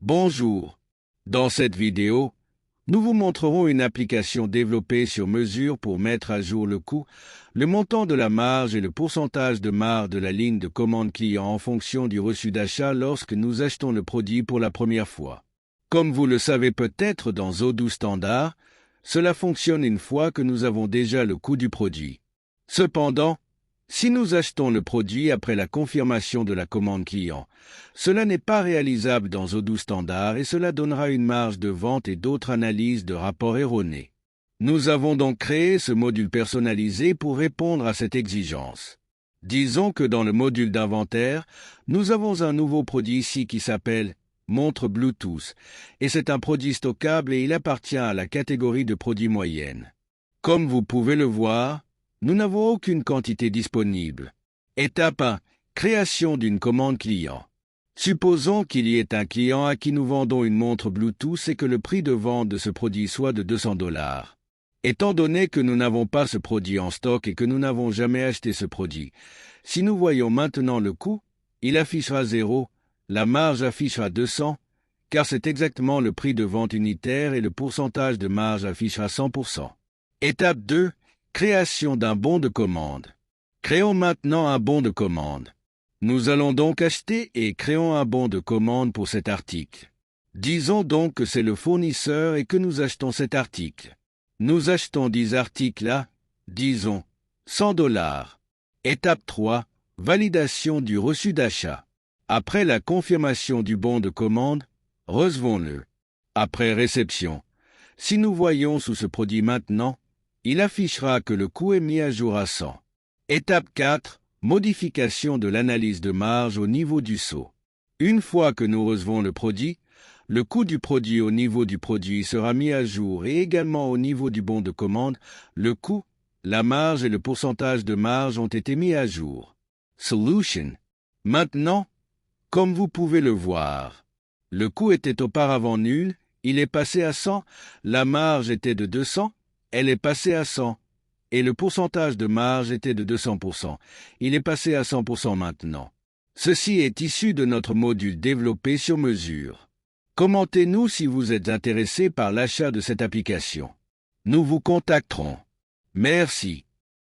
Bonjour. Dans cette vidéo, nous vous montrerons une application développée sur mesure pour mettre à jour le coût, le montant de la marge et le pourcentage de marge de la ligne de commande client en fonction du reçu d'achat lorsque nous achetons le produit pour la première fois. Comme vous le savez peut-être dans Odoo Standard, cela fonctionne une fois que nous avons déjà le coût du produit. Cependant, si nous achetons le produit après la confirmation de la commande client, cela n'est pas réalisable dans Odoo Standard et cela donnera une marge de vente et d'autres analyses de rapports erronés. Nous avons donc créé ce module personnalisé pour répondre à cette exigence. Disons que dans le module d'inventaire, nous avons un nouveau produit ici qui s'appelle montre Bluetooth et c'est un produit stockable et il appartient à la catégorie de produits moyennes. Comme vous pouvez le voir, nous n'avons aucune quantité disponible. Étape 1. Création d'une commande client. Supposons qu'il y ait un client à qui nous vendons une montre Bluetooth et que le prix de vente de ce produit soit de $200. Étant donné que nous n'avons pas ce produit en stock et que nous n'avons jamais acheté ce produit, si nous voyons maintenant le coût, il affichera 0, la marge affichera 200, car c'est exactement le prix de vente unitaire et le pourcentage de marge affichera 100%. Étape 2. Création d'un bon de commande. Créons maintenant un bon de commande. Nous allons donc acheter et créons un bon de commande pour cet article. Disons donc que c'est le fournisseur et que nous achetons cet article. Nous achetons 10 articles à, disons, $100. Étape 3. Validation du reçu d'achat. Après la confirmation du bon de commande, recevons-le. Après réception, si nous voyons sous ce produit maintenant, il affichera que le coût est mis à jour à 100. Étape 4. Modification de l'analyse de marge au niveau du sceau. Une fois que nous recevons le produit, le coût du produit au niveau du produit sera mis à jour et également au niveau du bon de commande, le coût, la marge et le pourcentage de marge ont été mis à jour. Solution. Maintenant, comme vous pouvez le voir, le coût était auparavant nul, il est passé à 100, la marge était de 200, elle est passée à 100, et le pourcentage de marge était de 200%. Il est passé à 100% maintenant. Ceci est issu de notre module développé sur mesure. Commentez-nous si vous êtes intéressé par l'achat de cette application. Nous vous contacterons. Merci.